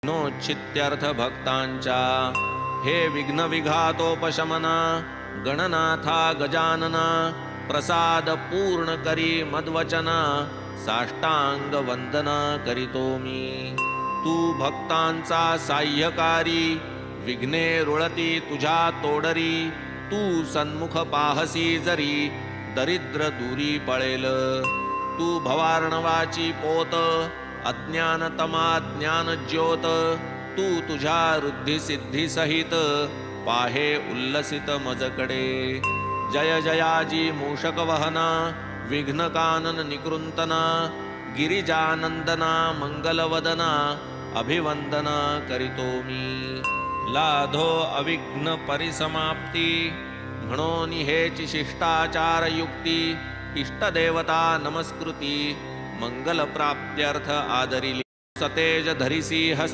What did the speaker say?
नोच्छित्यर्थ भक्तांच्या हे विघ्न विघातोपशमना गणनाथा गजानना प्रसाद पूर्ण करी मद्वचना साष्टांग वंदना करीतो मी। तू भक्तांचा साह्यकारी विघ्ने रुळती तुझ्या तोडरी तू सन्मुख पाहसी जरी दरिद्र दूरी पळेल। तू भवार्णवाची पोत अज्ञानतमा ज्ञान ज्योत तू तुझ्या रुद्धी सिद्धी सहित पाहे उल्लसित मजकडे। जय जयाजी मूषक वहना विघ्न कानन निकृंतना गिरिजानंदना मंगलवदना अभिवंदना करीतो मी। लाधो अविघ्न परिसमाप्ती म्हणून हेची शिष्टाचार युक्ती इष्टदेवता नमस्कृती मंगल प्राप्त्यर्थ आदरिली। सतेज धरिसी हस्त